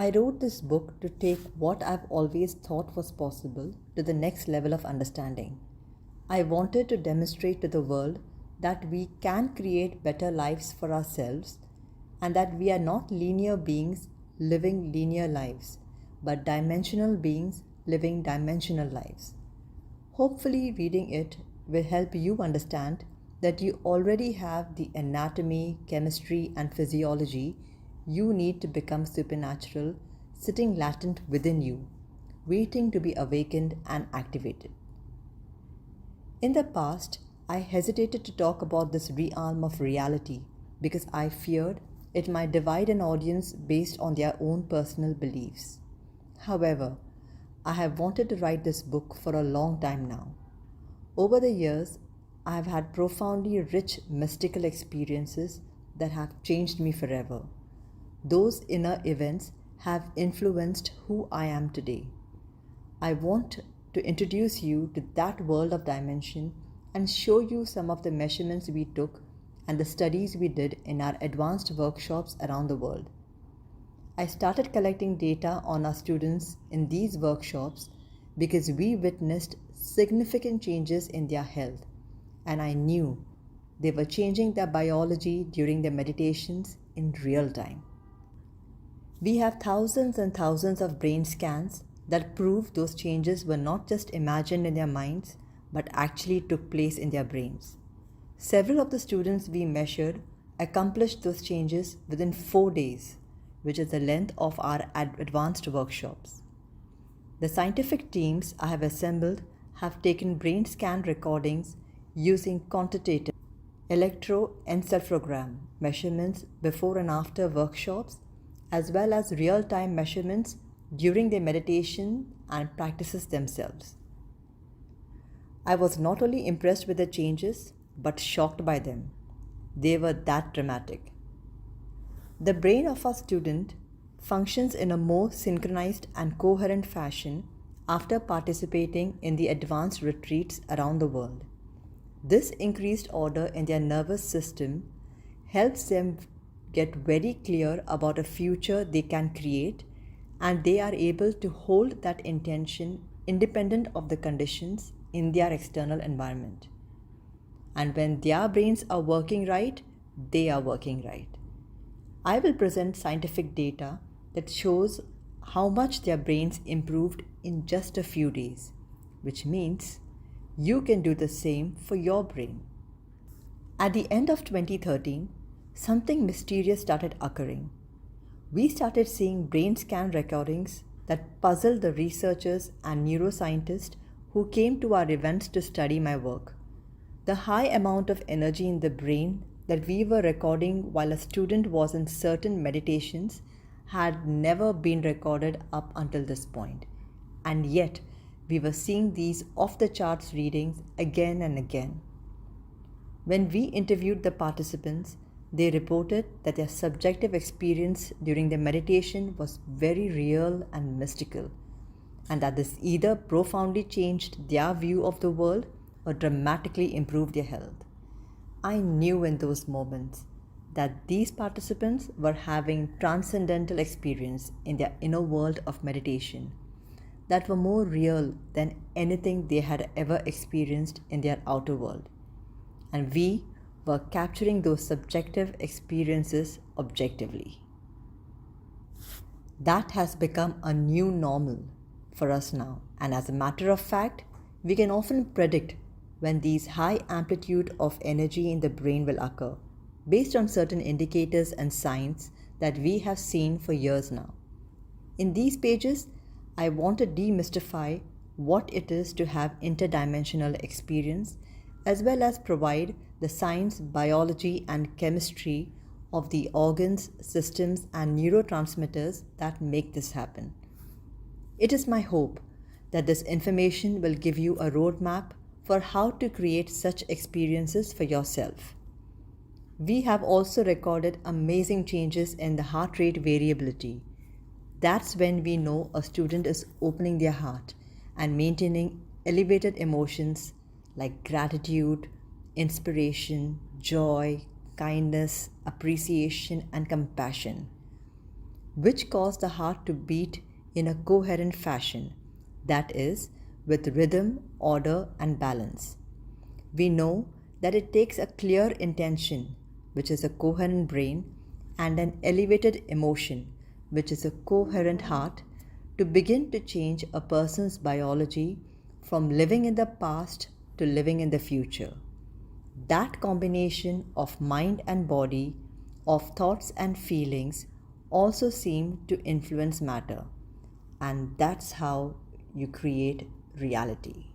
I wrote this book to take what I've always thought was possible to the next level of understanding. I wanted to demonstrate to the world that we can create better lives for ourselves and that we are not linear beings living linear lives, but dimensional beings living dimensional lives. Hopefully, reading it will help you understand that you already have the anatomy, chemistry, and physiology you need to become supernatural sitting latent within you, waiting to be awakened and activated. In the past, I hesitated to talk about this realm of reality because I feared it might divide an audience based on their own personal beliefs. However, I have wanted to write this book for a long time now. Over the years, I have had profoundly rich mystical experiences that have changed me forever. Those inner events have influenced who I am today. I want to introduce you to that world of dimension and show you some of the measurements we took and the studies we did in our advanced workshops around the world. I started collecting data on our students in these workshops because we witnessed significant changes in their health, and I knew they were changing their biology during their meditations in real time. We have thousands and thousands of brain scans that prove those changes were not just imagined in their minds, but actually took place in their brains. Several of the students we measured accomplished those changes within 4 days, which is the length of our advanced workshops. The scientific teams I have assembled have taken brain scan recordings using quantitative electroencephalogram measurements before and after workshops, as well as real-time measurements during their meditation and practices themselves. I was not only impressed with the changes, but shocked by them. They were that dramatic. The brain of our student functions in a more synchronized and coherent fashion after participating in the advanced retreats around the world. This increased order in their nervous system helps them get very clear about a future they can create, and they are able to hold that intention independent of the conditions in their external environment. And when their brains are working right, they are working right. I will present scientific data that shows how much their brains improved in just a few days, which means you can do the same for your brain. At the end of 2013, something mysterious started occurring. We started seeing brain scan recordings that puzzled the researchers and neuroscientists who came to our events to study my work. The high amount of energy in the brain that we were recording while a student was in certain meditations had never been recorded up until this point. And yet, we were seeing these off-the-charts readings again and again. When we interviewed the participants, they reported that their subjective experience during their meditation was very real and mystical, and that this either profoundly changed their view of the world or dramatically improved their health. I knew in those moments that these participants were having transcendental experience in their inner world of meditation that were more real than anything they had ever experienced in their outer world. And we were capturing those subjective experiences objectively. That has become a new normal for us now, and as a matter of fact, we can often predict when these high amplitude of energy in the brain will occur, based on certain indicators and signs that we have seen for years now. In these pages, I want to demystify what it is to have interdimensional experience, as well as provide the science, biology, and chemistry of the organs, systems, and neurotransmitters that make this happen. It is my hope that this information will give you a roadmap for how to create such experiences for yourself. We have also recorded amazing changes in the heart rate variability. That's when we know a student is opening their heart and maintaining elevated emotions like gratitude, inspiration, joy, kindness, appreciation, and compassion. which cause the heart to beat in a coherent fashion, that is, with rhythm, order, and balance. We know that it takes a clear intention, which is a coherent brain, and an elevated emotion, which is a coherent heart, to begin to change a person's biology from living in the past to living in the future. That combination of mind and body, of thoughts and feelings, also seem to influence matter. And that's how you create reality.